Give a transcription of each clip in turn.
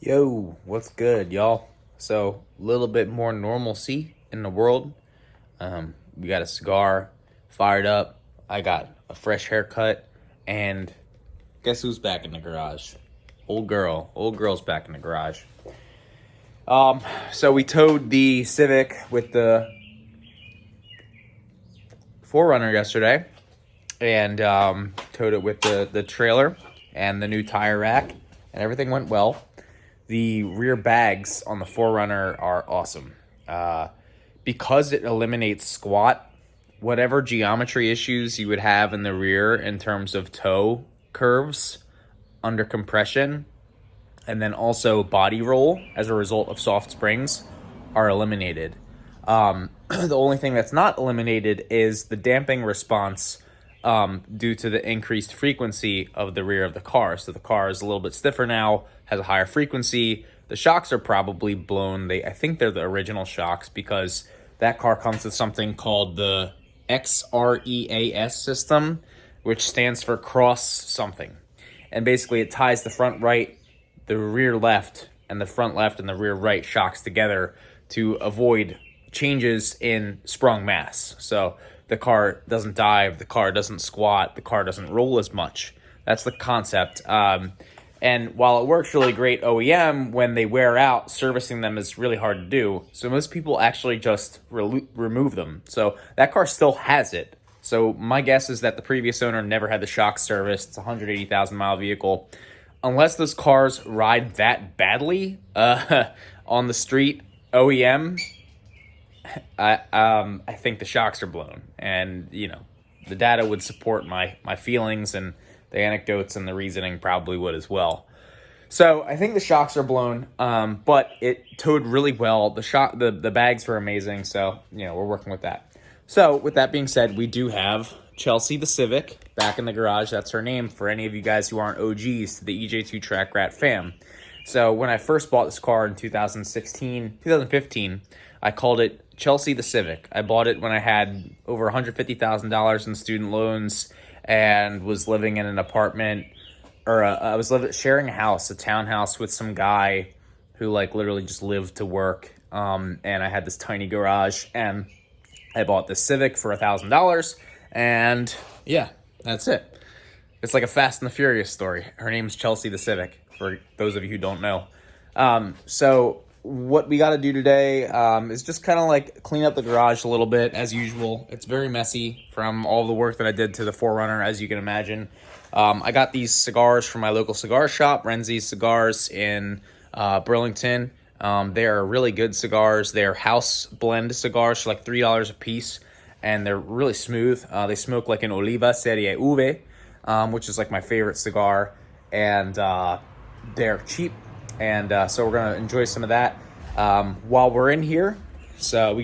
Yo, what's good, y'all? So, a little bit more normalcy in the world. We got a cigar fired up. I got a fresh haircut, and guess who's back in the garage? Old girl. Old girl's back in the garage. So we towed the Civic with the 4Runner yesterday, and towed it with the trailer and the new tire rack, and everything went well. The rear bags on the 4Runner are awesome. Because it eliminates squat, whatever geometry issues you would have in the rear in terms of toe curves under compression, and then also body roll as a result of soft springs, are eliminated. The only thing that's not eliminated is the damping response due to the increased frequency of the rear of the car. So the car is a little bit stiffer now, has a higher frequency. The shocks are probably blown. I think they're the original shocks because that car comes with something called the XREAS system, which stands for cross something. And basically it ties the front right, the rear left, and the front left and the rear right shocks together to avoid changes in sprung mass. So the car doesn't dive, the car doesn't squat, the car doesn't roll as much. That's the concept. And while it works really great OEM, when they wear out, servicing them is really hard to do. So most people actually just remove them. So that car still has it. So my guess is that the previous owner never had the shock serviced. It's a 180,000 mile vehicle. Unless those cars ride that badly on the street OEM, I think the shocks are blown. And, the data would support my feelings, and the anecdotes and the reasoning probably would as well. So I think the shocks are blown, but it towed really well. The bags were amazing, so we're working with that. So with that being said, we do have Chelsea the Civic back in the garage. That's her name for any of you guys who aren't OGs to the EJ2 Track Rat fam. So when I first bought this car in 2015, I called it Chelsea the Civic. I bought it when I had over $150,000 in student loans and was living in an apartment, or I was sharing a house, a townhouse, with some guy who literally just lived to work. And I had this tiny garage, and I bought this Civic for $1,000, and yeah, that's it. It's like a Fast and the Furious story. Her name's Chelsea the Civic, for those of you who don't know. So what we got to do today is just kind of clean up the garage a little bit, as usual. It's very messy from all the work that I did to the 4Runner, as you can imagine. I got these cigars from my local cigar shop, Renzi's Cigars in Burlington. They are really good cigars. They're house blend cigars, so $3 a piece, and they're really smooth. They smoke like an Oliva Serie V, which is my favorite cigar, and they're cheap, and so we're gonna enjoy some of that while we're in here. So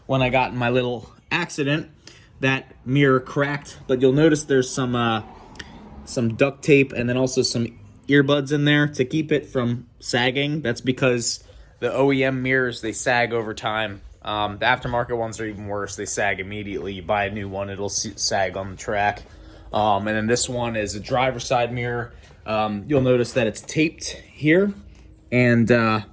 when I got in my little accident, that mirror cracked, but you'll notice there's some duct tape and then also some earbuds in there to keep it from sagging. That's because the OEM mirrors, they sag over time. The aftermarket ones are even worse. They sag immediately. You buy a new one, it'll sag on the track. And then this one is a driver's side mirror. You'll notice that it's taped here, and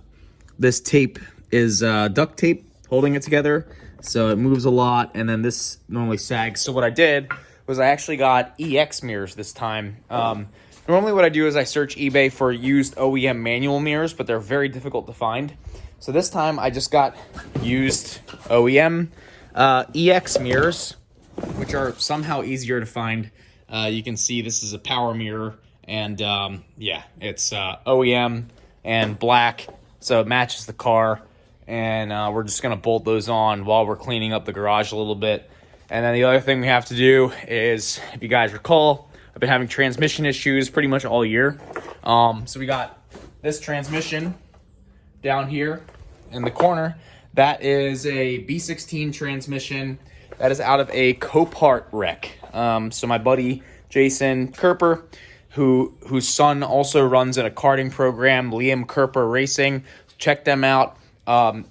this tape is duct tape holding it together, so it moves a lot, and then this normally sags. So what I did was I actually got EX mirrors this time. Normally what I do is I search eBay for used OEM manual mirrors, but they're very difficult to find. So this time I just got used OEM EX mirrors, which are somehow easier to find. You can see this is a power mirror, and it's OEM and black, so it matches the car. And we're just going to bolt those on while we're cleaning up the garage a little bit. And then the other thing we have to do is, if you guys recall, I've been having transmission issues pretty much all year. So we got this transmission down here in the corner. That is a B16 transmission that is out of a Copart wreck. So my buddy Jason Kerper, whose son also runs in a karting program, Liam Kerper Racing, check them out.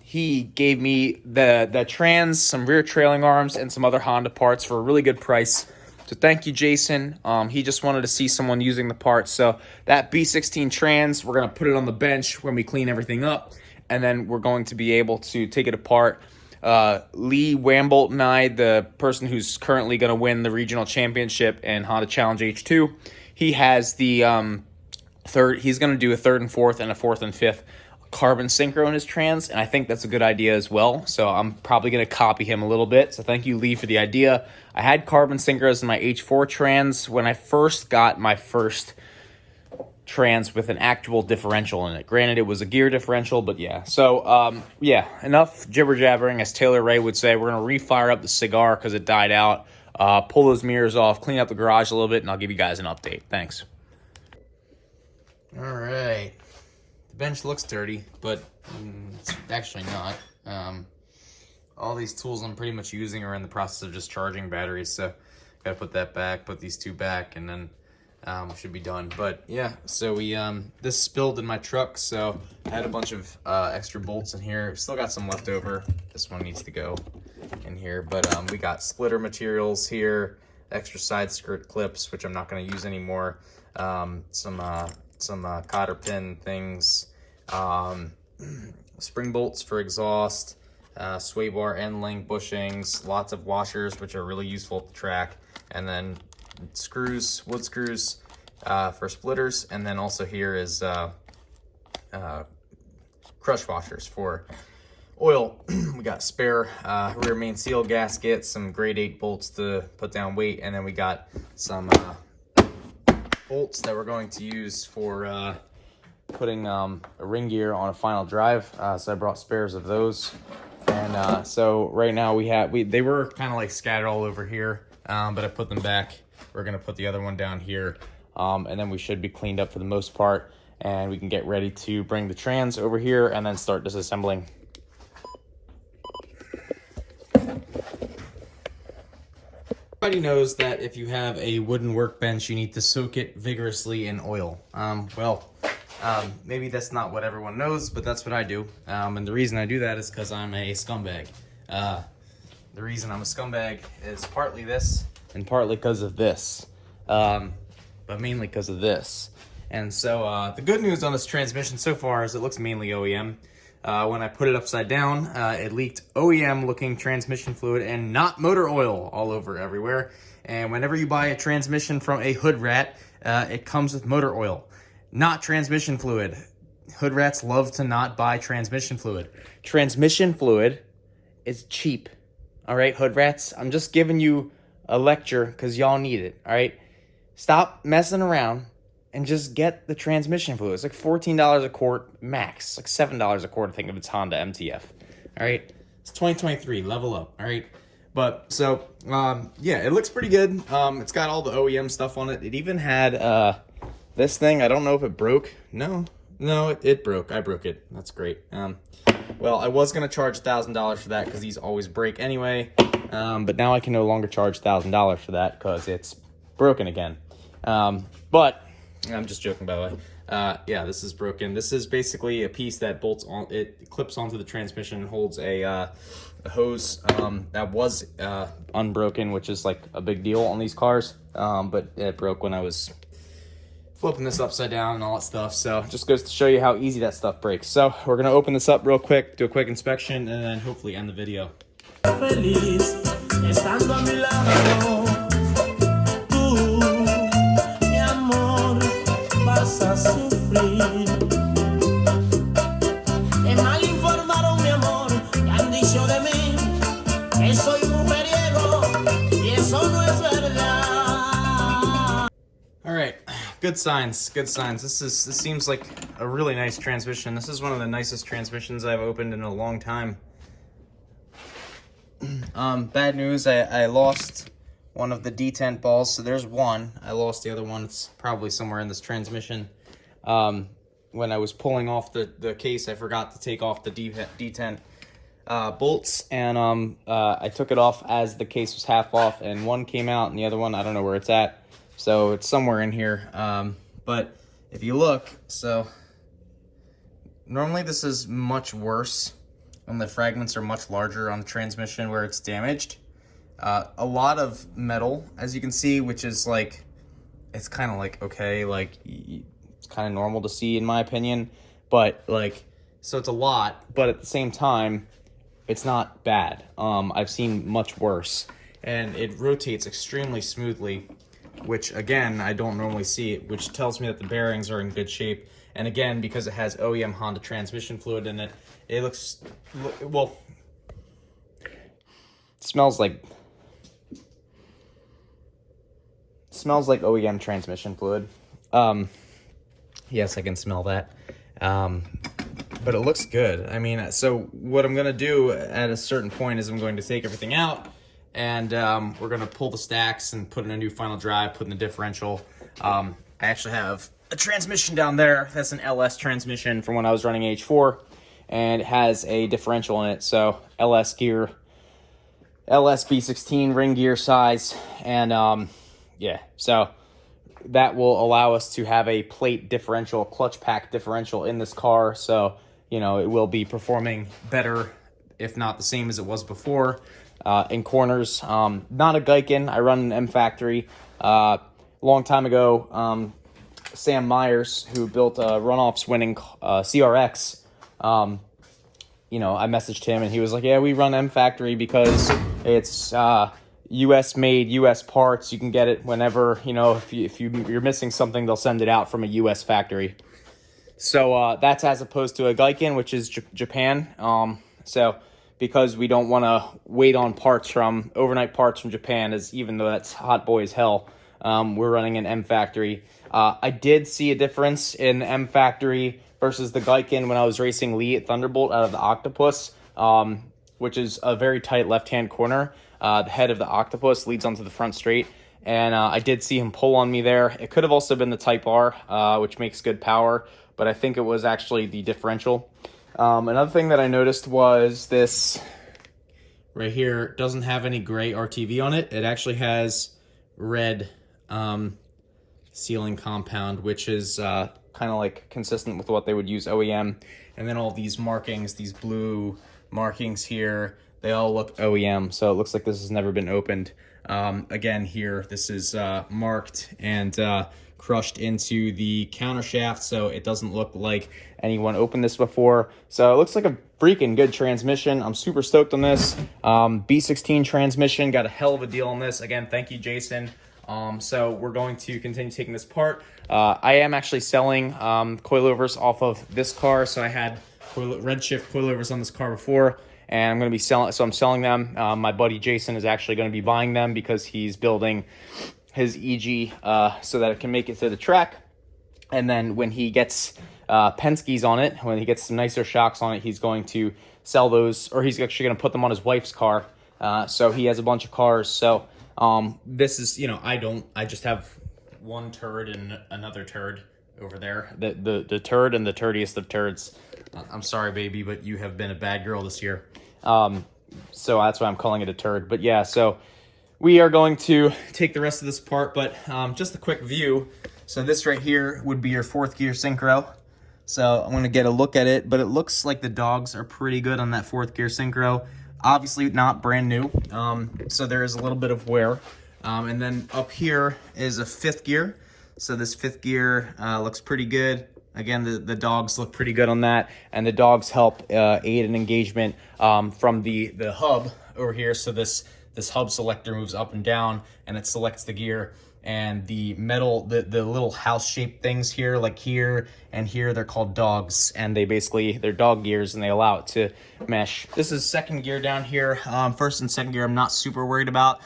He gave me the trans, some rear trailing arms, and some other Honda parts for a really good price So thank you, Jason. He just wanted to see someone using the part. So that B16 trans, we're going to put it on the bench when we clean everything up. And then we're going to be able to take it apart. Lee Wambolt and I, the person who's currently going to win the regional championship in Honda Challenge H2, he has the he's going to do a third and fourth and a fourth and fifth carbon synchro in his trans, and I think that's a good idea as well. So I'm probably going to copy him a little bit. So thank you, Lee, for the idea. I had carbon synchros in my H4 trans when I first got my first trans with an actual differential in it. Granted, it was a gear differential, but yeah. So, yeah, enough jibber-jabbering, as Taylor Ray would say. We're going to refire up the cigar because it died out, pull those mirrors off, clean up the garage a little bit, and I'll give you guys an update. Thanks. All right. The bench looks dirty, but it's actually not. All these tools I'm pretty much using are in the process of just charging batteries, so gotta put that back, put these two back, and then should be done. But yeah, so we this spilled in my truck, so I had a bunch of extra bolts in here. Still got some left over. This one needs to go in here, but we got splitter materials here, extra side skirt clips, which I'm not going to use anymore. Some cotter pin things, spring bolts for exhaust, sway bar end link bushings, lots of washers, which are really useful at the track, and then screws, wood screws for splitters, and then also here is crush washers for oil. We got spare rear main seal gasket, some grade 8 bolts to put down weight, and then we got some bolts that we're going to use for putting a ring gear on a final drive. So I brought spares of those, and so right now they were kind of like scattered all over here, but I put them back. We're gonna put the other one down here, and then we should be cleaned up for the most part, and we can get ready to bring the trans over here and then start disassembling. Everybody knows that if you have a wooden workbench, you need to soak it vigorously in oil. Maybe that's not what everyone knows, but that's what I do. And the reason I do that is because I'm a scumbag. The reason I'm a scumbag is partly this and partly because of this, but mainly because of this. And so the good news on this transmission so far is it looks mainly OEM. When I put it upside down, it leaked OEM looking transmission fluid and not motor oil all over everywhere. And whenever you buy a transmission from a hood rat, it comes with motor oil, not transmission fluid. Hood rats love to not buy transmission fluid. Transmission fluid is cheap. All right, hood rats, I'm just giving you a lecture because y'all need it. All right, stop messing around and just get the transmission fluid. It's like $14 a quart max. It's like $7 a quart, I think, if it's Honda MTF. All right, it's 2023. Level up. All right, but so yeah, it looks pretty good. It's got all the OEM stuff on it. It even had this thing. I don't know if it broke. No, it broke. I broke it. That's great. Well, I was gonna charge $1,000 for that because these always break anyway. But now I can no longer charge $1,000 for that because it's broken again. But I'm just joking, by the way. Yeah, this is broken. This is basically a piece that bolts on. It clips onto the transmission and holds a hose that was unbroken, which is like a big deal on these cars. But it broke when I was flipping this upside down and all that stuff. So just goes to show you how easy that stuff breaks. So we're gonna open this up real quick, do a quick inspection, and then hopefully end the video. Feliz estando a mi lado, tú, mi amor, vas a sufrir. Te mal informaron, mi amor, que han dicho de mí que soy mujeriego y eso no es verdad. All right, good signs, good signs. This seems like a really nice transmission. This is one of the nicest transmissions I've opened in a long time. Bad news, I lost one of the detent balls, so there's one. I lost the other one. It's probably somewhere in this transmission. When I was pulling off the case, I forgot to take off the detent bolts, and I took it off as the case was half off, and one came out, and the other one, I don't know where it's at. So it's somewhere in here. But if you look, so normally this is much worse, and the fragments are much larger on the transmission where it's damaged. A lot of metal, as you can see, which is like, it's kind of like, okay, like it's kind of normal to see in my opinion, but like, so it's a lot, but at the same time, it's not bad. I've seen much worse, and it rotates extremely smoothly, which again, I don't normally see it, which tells me that the bearings are in good shape. And again, because it has OEM Honda transmission fluid in it, it looks, well, it smells like OEM transmission fluid. Yes, I can smell that. But it looks good. I mean, so what I'm gonna do at a certain point is I'm going to take everything out, and we're gonna pull the stacks and put in a new final drive, put in the differential. I actually have a transmission down there. That's an LS transmission from when I was running H4, and it has a differential in it. So LS gear, LS B16 ring gear size, and yeah, so that will allow us to have a plate differential, clutch pack differential in this car. So, you know, it will be performing better, if not the same as it was before, in corners. Not a Geiken. I run an M Factory. Long time ago, Sam Myers, who built a runoffs winning CRX, you know, I messaged him and he was like, yeah, we run M Factory because it's US made, US parts. You can get it whenever, you know, if you're missing something, they'll send it out from a US factory. So that's as opposed to a Geiken, which is Japan. So because we don't want to wait on parts from overnight parts from Japan, as even though that's hot boy as hell, we're running an M Factory. I did see a difference in the M Factory versus the Geiken when I was racing Lee at Thunderbolt out of the Octopus, which is a very tight left-hand corner. The head of the Octopus leads onto the front straight, and I did see him pull on me there. It could have also been the Type R, which makes good power, but I think it was actually the differential. Another thing that I noticed was this right here doesn't have any gray RTV on it. It actually has red sealing compound, which is kind of like consistent with what they would use OEM. And then all these markings, these blue markings here, they all look OEM, so it looks like this has never been opened. Again, here, this is marked and crushed into the counter shaft, so it doesn't look like anyone opened this before. So it looks like a freaking good transmission. I'm super stoked on this. B16 transmission, got a hell of a deal on this. Again, thank you, Jason. So we're going to continue taking this apart. I am actually selling coilovers off of this car, so I had Redshift coilovers on this car before, and I'm going to be selling, so I'm selling them. My buddy Jason is actually going to be buying them because he's building his EG so that it can make it to the track. And then when he gets Penske's on it, when he gets some nicer shocks on it, he's going to sell those, or he's actually going to put them on his wife's car. So he has a bunch of cars. So this is, you know, I just have one turd and another turd over there. The turd and the turdiest of turds. I'm sorry, baby, but you have been a bad girl this year. So that's why I'm calling it a turd. But yeah, so we are going to take the rest of this apart, but just a quick view. So this right here would be your fourth gear synchro. So I'm going to get a look at it, but it looks like the dogs are pretty good on that fourth gear synchro. Obviously not brand new, so there is a little bit of wear. And then up here is a fifth gear. So this fifth gear looks pretty good. Again, the dogs look pretty good on that, and the dogs help aid in engagement from the hub over here. So this hub selector moves up and down, and it selects the gear. And the metal, the little house-shaped things here, like here and here, they're called dogs, and they're dog gears, and they allow it to mesh. This is second gear down here. First and second gear I'm not super worried about.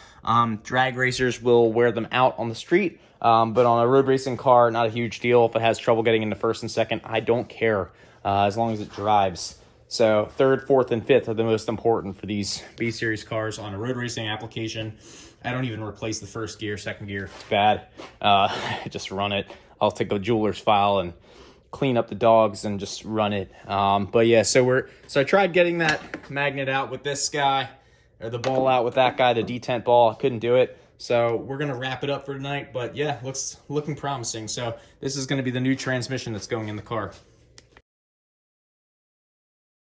Drag racers will wear them out on the street, but on a road racing car, not a huge deal. If it has trouble getting into first and second, I don't care, as long as it drives. So third, fourth, and fifth are the most important for these B-Series cars on a road racing application. I don't even replace the first gear, second gear. It's bad. I just run it. I'll take a jeweler's file and clean up the dogs and just run it. But yeah, so I tried getting that magnet out with this guy, or the ball out with that guy, the detent ball. I couldn't do it. So we're going to wrap it up for tonight. But yeah, looking promising. So this is going to be the new transmission that's going in the car.